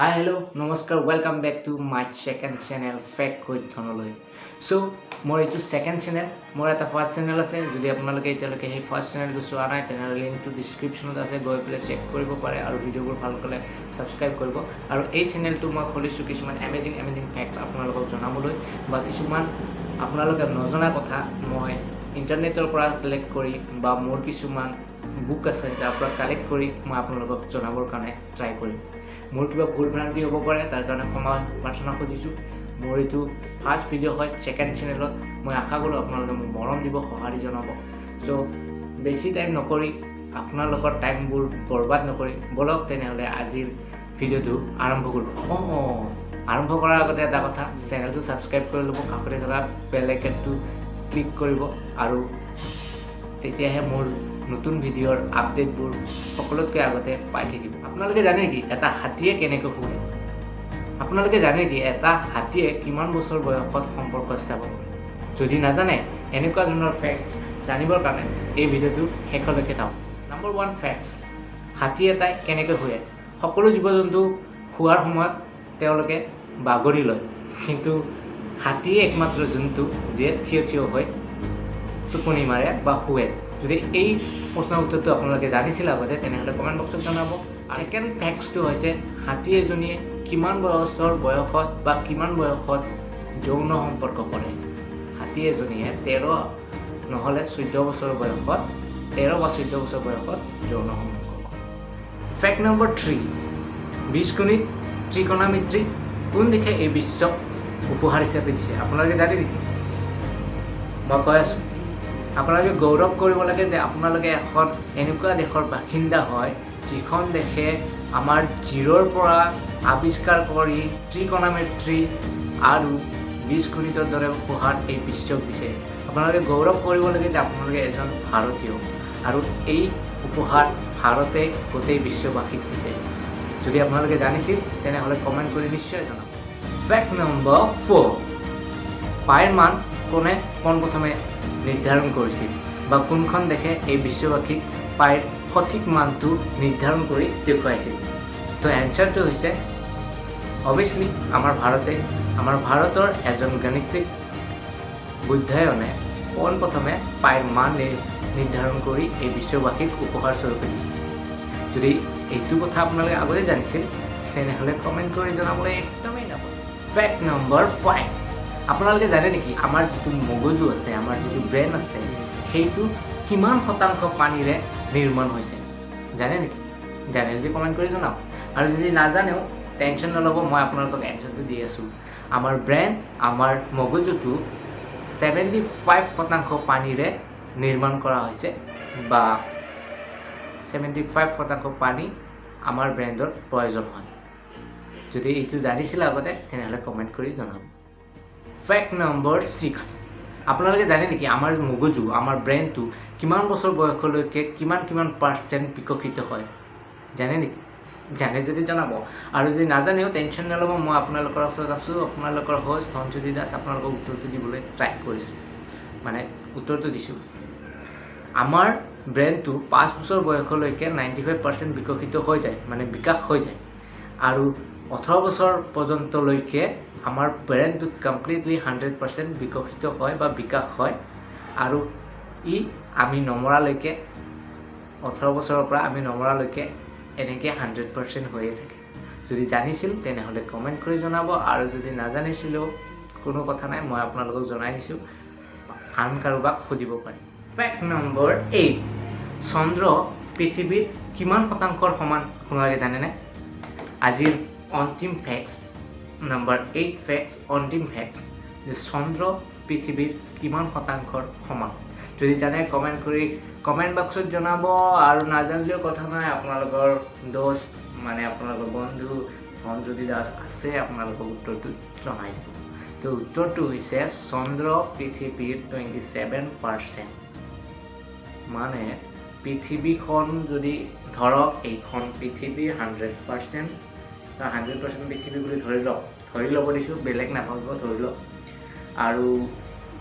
Hi, hello, namaskar, welcome back to my second channel, Fact with Dhanoloi. So, মোৰ এইটো second channel মোৰ এটা first channel আছে যদি আপোনালোকে এতিয়ালৈকে সেই ফাৰ্স্ট চেনেলটো চোৱা নাই তেনেহ'লে লিংকটো ডিছক্ৰিপশ্যনত আছে গৈ পেলাই চেক কৰিব পাৰে আৰু ভিডিঅ'বোৰ ভাল ক'লে ছাবস্ক্ৰাইব কৰিব আৰু এই চেনেলটো মই খুলিছোঁ কিছুমান এমেজিং ফেক্টছ আপোনালোকক জনাবলৈ বা কিছুমান আপোনালোকে নজনা কথা মই ইণ্টাৰনেটৰ পৰা কালেক্ট কৰি বা মোৰ কিছুমান বুক আছে তাৰ পৰা কালেক্ট কৰি মই আপোনালোকক জনাবৰ কাৰণে ট্ৰাই কৰিম মোৰ কিবা ভুল ভ্ৰান্তি হ'ব পাৰে তাৰ কাৰণে ক্ষমা প্ৰাৰ্থনা খুজিছোঁ মোৰ এইটো ফাৰ্ষ্ট ভিডিঅ' হয় সেকেন্ড চেনেলত মই আশা কৰোঁ আপোনালোকে মোক মৰম দিব সঁহাৰি জনাব চ' বেছি টাইম নকৰি আপোনালোকৰ টাইমবোৰ বৰবাদ নকৰি বলক তেনেহ'লে আজিৰ ভিডিঅ'টো আৰম্ভ কৰোঁ আৰম্ভ কৰাৰ আগতে এটা কথা চেনেলটো ছাবস্ক্ৰাইব কৰি ল'ব কাষতে থকা বেল আইকনটো ক্লিক কৰিব আৰু তেতিয়াহে মোৰ নতুন ভিডিঅ'ৰ আপডেটবোৰ সকলোতকৈ আগতে পাই থাকিব আপোনালোকে জানে কি এটা হাতীয়ে কেনেকৈ শুনে আপোনালোকে জানে কি এটা হাতীয়ে কিমান বছৰ বয়সত সম্পৰ্ক স্থাপন কৰে যদি নাজানে এনেকুৱা ধৰণৰ ফেক্টছ জানিবৰ কাৰণে এই ভিডিঅ'টো শেষলৈকে চাওক নম্বৰ 1 ফেক্টছ হাতী এটাই কেনেকৈ শুৱে সকলো জীৱ জন্তু শুৱাৰ সময়ত তেওঁলোকে বাগৰি লয় কিন্তু হাতীয়ে একমাত্ৰ জন্তু যিয়ে থিয় হৈ টোপনি মাৰে বা শুৱে যদি এই প্ৰশ্নৰ উত্তৰটো আপোনালোকে জানিছিল আগতে তেনেহ'লে কমেণ্ট বক্সত জনাব ছেকেণ্ড ফেক্টছটো হৈছে হাতী এজনীয়ে কিমান বছৰ বয়সত বা কিমান বয়সত যৌন সম্পৰ্ক কৰে হাতী এজনীয়ে 13 নহ'লে 14 বছৰ বয়সত 13 বা 14 বছৰ বয়সত যৌন সম্পৰ্ক কৰে ফেক্ট নম্বৰ 3 বীজগণিত ত্ৰিকোণমিতি কোন দেশে এই বিশ্বক উপহাৰ হিচাপে দিছে আপোনালোকে জানে নেকি মই কৈ আছোঁ আপোনালোকে গৌৰৱ কৰিব লাগে যে আপোনালোকে এখন এনেকুৱা দেশৰ বাসিন্দা হয় যিখন দেশে আমাৰ জিৰ'ৰ পৰা আৱিষ্কাৰ কৰি ত্ৰিকোণমিতি আৰু বীজগণিতৰ দৰে উপহাৰ এই বিশ্বক দিছে আপোনালোকে গৌৰৱ কৰিব লাগে যে আপোনালোকে এজন ভাৰতীয় আৰু এই উপহাৰ ভাৰতে গোটেই বিশ্ববাসীক দিছে যদি আপোনালোকে জানিছিল তেনেহ'লে কমেণ্ট কৰি নিশ্চয় জনাব ফেক্ট নম্বৰ 4 পাইৰ মান কোনে পোনপ্ৰথমে নিৰ্ধাৰণ কৰিছিল বা কোনখন দেশে এই বিশ্ববাসীক পাইৰ সঠিক মানটো নিৰ্ধাৰণ কৰি দেখুৱাইছিল তো এনচাৰটো হৈছে অবভিয়াছলি আমাৰ ভাৰতৰ এজন গণিতিক বুদ্ধায়নে পোনপ্ৰথমে পাইৰ মান নিৰ্ধাৰণ কৰি এই বিশ্ববাসীক উপহাৰ স্বৰূপে দিছিল যদি এইটো কথা আপোনালোকে আগতে জানিছিল তেনেহ'লে কমেণ্ট কৰি জনাবলৈ একদমেই নাপাব ফেক্ট নম্বৰ 5 আপোনালোকে জানে নেকি আমাৰ যিটো মগজু আছে আমাৰ যিটো ব্ৰেইন আছে সেইটো কিমান শতাংশ পানীৰে নিৰ্মাণ হৈছে জানে নেকি জানে যদি কমেণ্ট কৰি জনাওক আৰু যদি নাজানেও টেনশ্যন নল'ব মই আপোনালোকক এনচাৰটো দি আছোঁ আমাৰ ব্ৰেইন আমাৰ মগজুটো 75% পানীৰে নিৰ্মাণ কৰা হৈছে বা 75% পানী আমাৰ ব্ৰেইনৰ প্ৰয়োজন হয় যদি এইটো জানিছিল আগতে তেনেহ'লে কমেণ্ট কৰি জনাব ফেক্ট নম্বৰ 6 আপোনালোকে জানে নেকি আমাৰ মগজু আমাৰ ব্ৰেইনটো কিমান বছৰ বয়সলৈকে কিমান পাৰ্চেণ্ট বিকশিত হয় জানে নেকি জানে যদি জনাব আৰু যদি নাজানেও টেনশ্যন নল'ব মই আপোনালোকৰ ওচৰত আছোঁ আপোনালোকৰ হোষ্ট ধনজ্যোতি দাস আপোনালোকক উত্তৰটো দিবলৈ ট্ৰাই কৰিছোঁ মানে উত্তৰটো দিছোঁ আমাৰ ব্ৰেইনটো 5 বছৰ বয়সলৈকে 95% বিকশিত হৈ যায় মানে বিকাশ হৈ যায় আৰু 18 বছৰ পৰ্যন্তলৈকে আমাৰ ব্ৰেইনটো কমপ্লিটলি 100% বিকশিত হয় বা বিকাশ হয় আৰু আমি নমৰালৈকে 18 বছৰৰ পৰা আমি নমৰালৈকে এনেকৈ 100% হৈয়ে থাকে যদি জানিছিল তেনেহ'লে কমেণ্ট কৰি জনাব আৰু যদি নাজানিছিলেও কোনো কথা নাই মই আপোনালোকক জনাই দিছোঁ আন কাৰোবাক সুধিব পাৰিম ফেক্ট নম্বৰ 8 চন্দ্ৰ পৃথিৱীৰ কিমান শতাংশৰ সমান আপোনালোকে জানেনে আজিৰ অন্তিম ফেক্টছ নম্বৰ 8 ফেক্টছ অন্তিম ফেক্টছ যে চন্দ্ৰ পৃথিৱীৰ কিমান শতাংশৰ সমান যদি জানে কমেণ্ট কৰি কমেণ্ট বক্সত জনাব আৰু নাজানিলেও কথা নাই আপোনালোকৰ দোস্ত মানে আপোনালোকৰ বন্ধু ধনজ্যোতি দাস আছে আপোনালোকৰ উত্তৰটো জনাই দিব তো উত্তৰটো হৈছে চন্দ্ৰ পৃথিৱীৰ 27% মানে পৃথিৱীখন যদি ধৰক এইখন পৃথিৱীৰ 100% পৃথিৱী বুলি ধৰি ল'ব দিছোঁ বেলেগ নাভাবিব ধৰি লওক আৰু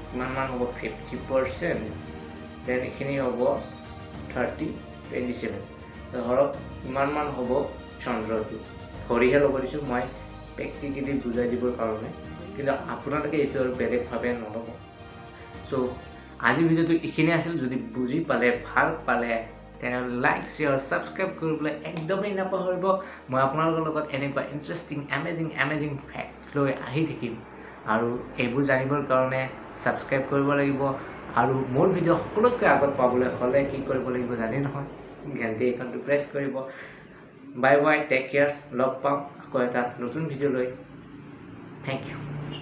কিমানমান হ'ব 50% দেন এইখিনি হ'ব 30 27 ধৰক কিমানমান হ'ব চন্দ্ৰটো ধৰিহে ল'ব দিছোঁ মই প্ৰেক্টিকেলি বুজাই দিবৰ কাৰণে, কিন্তু আপোনালোকে এইটো আৰু বেলেগভাৱে নল'ব। চ' আজিৰ ভিডিঅ'টো এইখিনিয়ে আছিল। যদি বুজি পালে, ভাল পালে, তেনেহ'লে লাইক, শ্বেয়াৰ, ছাবস্ক্ৰাইব কৰিবলৈ একদমেই নাপাহৰিব। মই আপোনালোকৰ লগত এনেকুৱা ইণ্টাৰেষ্টিং এমেজিং ফেক্ট লৈ আহি থাকিম, আৰু এইবোৰ জানিবৰ কাৰণে ছাবস্ক্ৰাইব কৰিব লাগিব। আৰু মোৰ ভিডিঅ' সকলোতকৈ আগত পাবলৈ হ'লে কি কৰিব লাগিব জানি নহয়, ঘণ্টি আইকনটো প্ৰেছ কৰিব। বাই বাই, টেক কেয়াৰ, লগ পাম আকৌ এটা নতুন ভিডিঅ' লৈ। Thank U.